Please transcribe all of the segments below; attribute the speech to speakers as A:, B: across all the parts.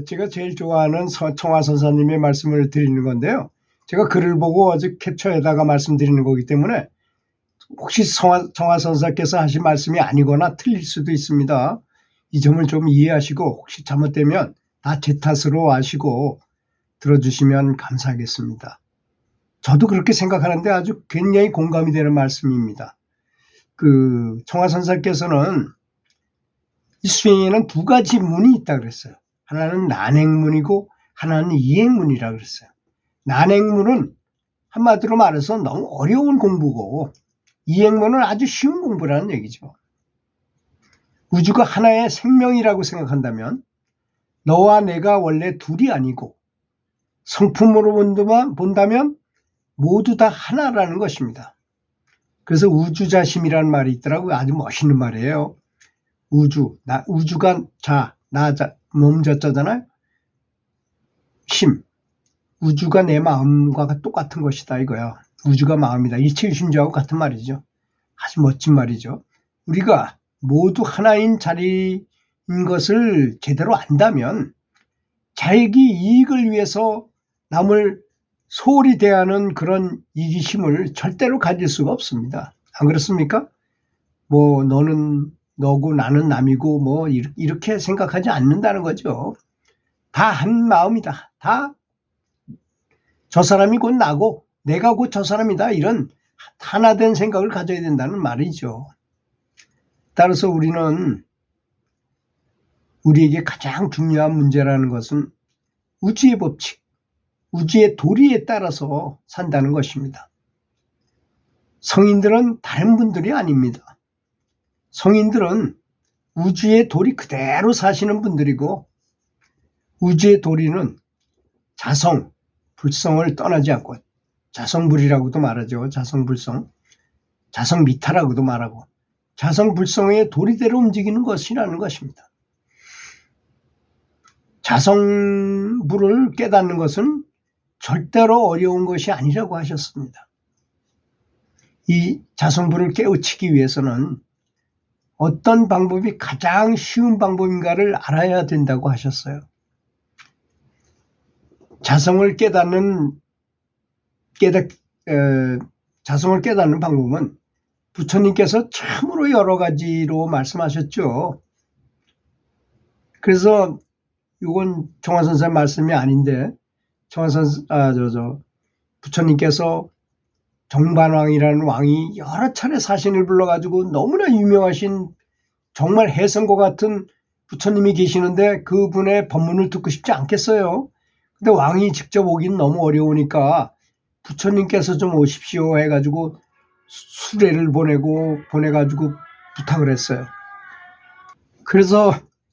A: 제가 제일 좋아하는 청화 선사님의 말씀을 드리는 건데요. 제가 글을 보고 어제 캡처에다가 말씀드리는 거기 때문에 혹시 청화 선사께서 하신 말씀이 아니거나 틀릴 수도 있습니다. 이 점을 좀 이해하시고 혹시 잘못되면 다 제 탓으로 아시고 들어주시면 감사하겠습니다. 저도 그렇게 생각하는데 아주 굉장히 공감이 되는 말씀입니다. 청화 선사께서는 이 수행에는 두 가지 문이 있다 그랬어요. 하나는 난행문이고 하나는 이행문이라 그랬어요. 난행문은 한마디로 말해서 너무 어려운 공부고 이행문은 아주 쉬운 공부라는 얘기죠. 우주가 하나의 생명이라고 생각한다면 너와 내가 원래 둘이 아니고 성품으로 본다면 모두 다 하나라는 것입니다. 그래서 우주자심이라는 말이 있더라고요. 아주 멋있는 말이에요. 우주가 몸자자잖아요. 심, 우주가 내 마음과 똑같은 것이다 이거야. 우주가 마음이다. 일체유심조하고 같은 말이죠. 아주 멋진 말이죠. 우리가 모두 하나인 자리인 것을 제대로 안다면 자기 이익을 위해서 남을 소홀히 대하는 그런 이기심을 절대로 가질 수가 없습니다. 안 그렇습니까? 너는 너고 나는 남이고 이렇게 생각하지 않는다는 거죠. 다 한 마음이다. 다 저 사람이 곧 나고 내가 곧 저 사람이다. 이런 하나된 생각을 가져야 된다는 말이죠. 따라서 우리는 우리에게 가장 중요한 문제라는 것은 우주의 법칙, 우주의 도리에 따라서 산다는 것입니다. 성인들은 다른 분들이 아닙니다. 성인들은 우주의 도리 그대로 사시는 분들이고 우주의 도리는 자성, 불성을 떠나지 않고 자성불이라고도 말하죠. 자성불성, 자성미타라고도 말하고 자성불성의 도리대로 움직이는 것이라는 것입니다. 자성불을 깨닫는 것은 절대로 어려운 것이 아니라고 하셨습니다. 이 자성불을 깨우치기 위해서는 어떤 방법이 가장 쉬운 방법인가를 알아야 된다고 하셨어요. 자성을 깨닫는 방법은 부처님께서 참으로 여러 가지로 말씀하셨죠. 그래서 이건 청화선생 말씀이 아닌데 부처님께서 정반왕이라는 왕이 여러 차례 사신을 불러가지고 너무나 유명하신 정말 해성과 같은 부처님이 계시는데 그분의 법문을 듣고 싶지 않겠어요. 근데 왕이 직접 오긴 너무 어려우니까 부처님께서 좀 오십시오 해가지고 수레를 보내가지고 부탁을 했어요. 그래서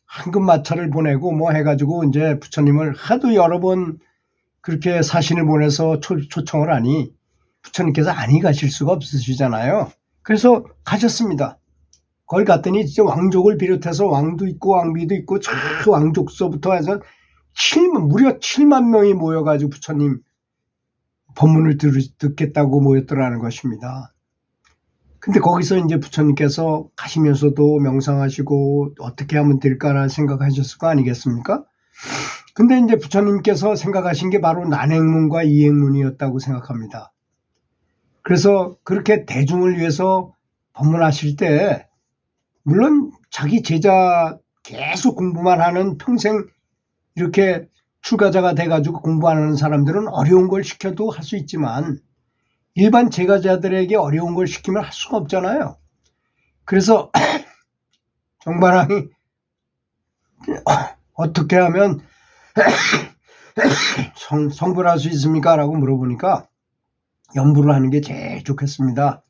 A: 황금마차를 보내고 해가지고 이제 부처님을 하도 여러 번 그렇게 사신을 보내서 초청을 하니 부처님께서 아니 가실 수가 없으시잖아요. 그래서 가셨습니다. 거기 갔더니 진짜 왕족을 비롯해서 왕도 있고 왕비도 있고 저 왕족서부터 해서 무려 7만 명이 모여가지고 부처님 법문을 듣겠다고 모였더라는 것입니다. 근데 거기서 이제 부처님께서 가시면서도 명상하시고 어떻게 하면 될까라는 생각하셨을 거 아니겠습니까? 근데 이제 부처님께서 생각하신 게 바로 난행문과 이행문이었다고 생각합니다. 그래서 그렇게 대중을 위해서 법문하실 때 물론 자기 제자 계속 공부만 하는 평생 이렇게 출가자가 돼가지고 공부하는 사람들은 어려운 걸 시켜도 할 수 있지만 일반 제자들에게 어려운 걸 시키면 할 수가 없잖아요. 그래서 정반왕이 어떻게 하면 성불할 수 있습니까? 라고 물어보니까 연불을 하는 게 제일 좋겠습니다.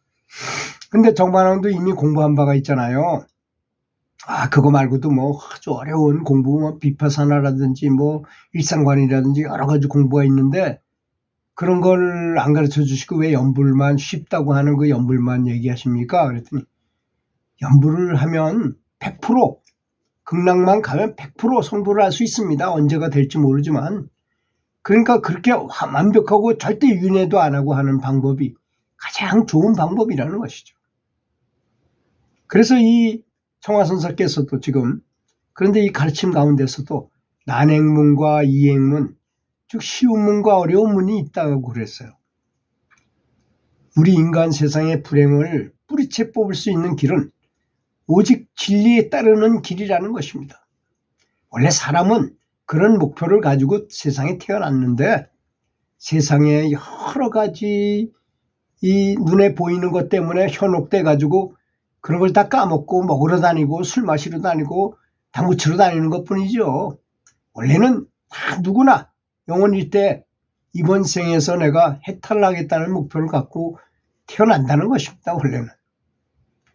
A: 근데 정반왕도 이미 공부한 바가 있잖아요. 그거 말고도 아주 어려운 공부, 비파사나라든지 일상관이라든지 여러 가지 공부가 있는데 그런 걸 안 가르쳐 주시고 왜 연불만 쉽다고 하는 그 연불만 얘기하십니까? 그랬더니 연불을 하면 100% 극락만 가면 100% 성불을 할 수 있습니다. 언제가 될지 모르지만 그러니까 그렇게 완벽하고 절대 윤회도 안 하고 하는 방법이 가장 좋은 방법이라는 것이죠. 그래서 이 청화선사께서도 지금 그런데 이 가르침 가운데서도 난행문과 이행문, 즉 쉬운 문과 어려운 문이 있다고 그랬어요. 우리 인간 세상의 불행을 뿌리채 뽑을 수 있는 길은 오직 진리에 따르는 길이라는 것입니다. 원래 사람은 그런 목표를 가지고 세상에 태어났는데 세상에 여러 가지 이 눈에 보이는 것 때문에 현혹돼 가지고 그런 걸 다 까먹고 먹으러 다니고 술 마시러 다니고 당구 치러 다니는 것뿐이죠. 원래는 다 누구나 영혼일 때 이번 생에서 내가 해탈하겠다는 목표를 갖고 태어난다는 것입니다. 원래는.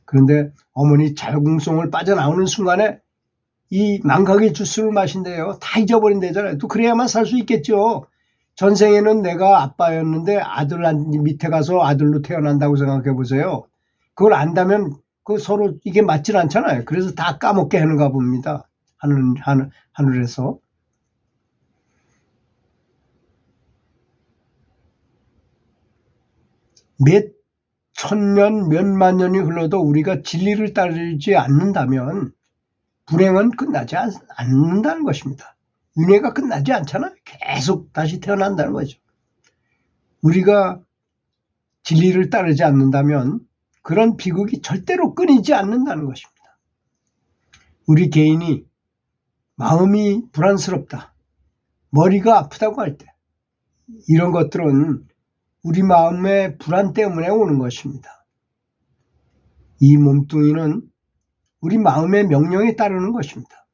A: 그런데 어머니 자궁송을 빠져나오는 순간에 이 망각의 주스를 마신대요. 다 잊어버린대잖아요. 또 그래야만 살 수 있겠죠. 전생에는 내가 아빠였는데 아들 밑에 가서 아들로 태어난다고 생각해 보세요. 그걸 안다면 그 서로 이게 맞질 않잖아요. 그래서 다 까먹게 하는가 봅니다. 하늘에서. 몇 천년, 몇만 년이 흘러도 우리가 진리를 따르지 않는다면 불행은 끝나지 않는다는 것입니다. 윤회가 끝나지 않잖아요. 계속 다시 태어난다는 거죠. 우리가 진리를 따르지 않는다면 그런 비극이 절대로 끊이지 않는다는 것입니다. 우리 개인이 마음이 불안스럽다, 머리가 아프다고 할 때 이런 것들은 우리 마음의 불안 때문에 오는 것입니다. 이 몸뚱이는 우리 마음의 명령에 따르는 것입니다.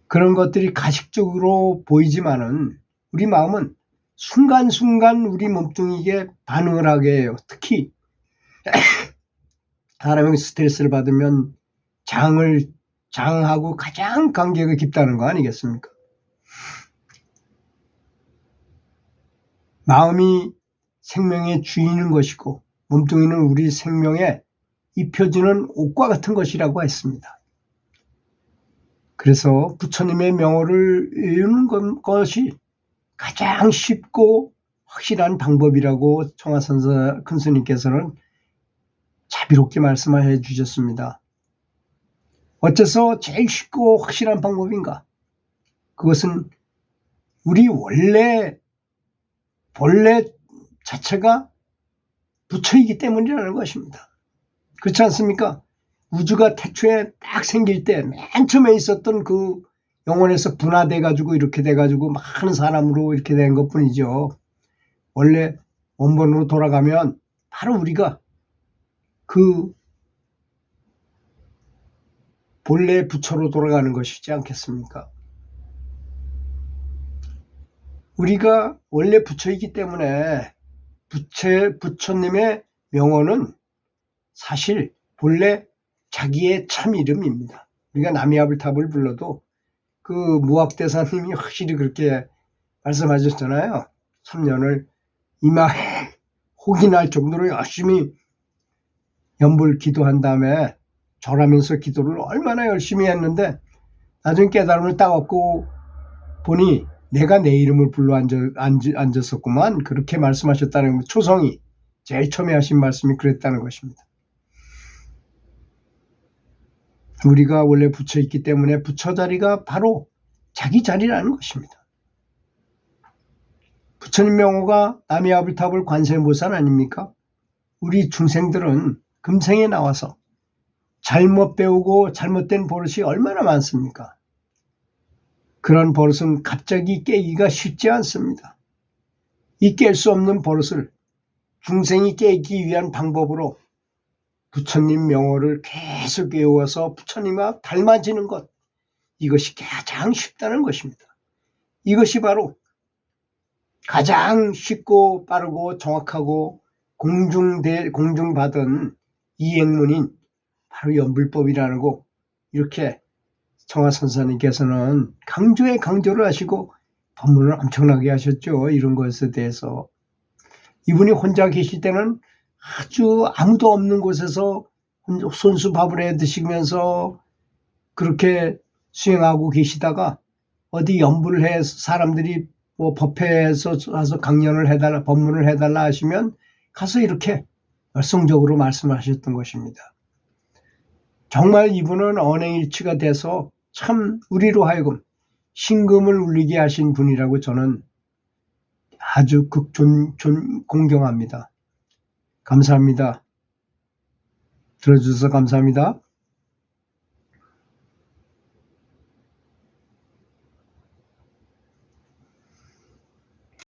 A: 그런 것들이 가식적으로 보이지만은 우리 마음은 순간순간 우리 몸뚱이에 반응을 하게 해요. 특히 사람이 스트레스를 받으면 장하고 가장 관계가 깊다는 거 아니겠습니까? 마음이 생명의 주인인 것이고 몸뚱이는 우리 생명에 입혀지는 옷과 같은 것이라고 했습니다. 그래서 부처님의 명호를 외우는 것이 가장 쉽고 확실한 방법이라고 청하선사 큰스님께서는 자비롭게 말씀해 주셨습니다. 어째서 제일 쉽고 확실한 방법인가? 그것은 우리 본래 자체가 부처이기 때문이라는 것입니다. 그렇지 않습니까? 우주가 태초에 딱 생길 때 맨 처음에 있었던 그 영혼에서 분화돼 가지고 이렇게 돼 가지고 많은 사람으로 이렇게 된 것뿐이죠. 원래 원본으로 돌아가면 바로 우리가 그 본래 부처로 돌아가는 것이지 않겠습니까? 우리가 원래 부처이기 때문에 부처님의 명호는 사실 본래 자기의 참 이름입니다. 우리가 남이아불탑을 불러도 그 무학대사님이 확실히 그렇게 말씀하셨잖아요. 3년을 이마에 혹이 날 정도로 열심히 연불 기도한 다음에 절하면서 기도를 얼마나 열심히 했는데 나중에 깨달음을 딱 얻고 보니 내가 내 이름을 불러 앉았었구만. 그렇게 말씀하셨다는 것. 초성이 제일 처음에 하신 말씀이 그랬다는 것입니다. 우리가 원래 부처있기 때문에 부처 자리가 바로 자기 자리라는 것입니다. 부처님 명호가 남이아불탑을 관세음보살 아닙니까? 우리 중생들은 금생에 나와서 잘못 배우고 잘못된 버릇이 얼마나 많습니까? 그런 버릇은 갑자기 깨기가 쉽지 않습니다. 이 깰 수 없는 버릇을 중생이 깨기 위한 방법으로 부처님 명호를 계속 외워서 부처님과 닮아지는 것, 이것이 가장 쉽다는 것입니다. 이것이 바로 가장 쉽고 빠르고 정확하고 공중받은 이행문인 바로 연불법이라는 거, 이렇게 청하선사님께서는 강조를 하시고 법문을 엄청나게 하셨죠. 이런 것에 대해서. 이분이 혼자 계실 때는 아주 아무도 없는 곳에서 손수밥을 해 드시면서 그렇게 수행하고 계시다가 어디 연불을 해서 사람들이 뭐 법회에서 가서 강연을 해달라, 법문을 해달라 하시면 가서 이렇게 열성적으로 말씀하셨던 것입니다. 정말 이분은 언행일치가 돼서 참 우리로 하여금 신금을 울리게 하신 분이라고 저는 아주 공경합니다. 감사합니다. 들어주셔서 감사합니다.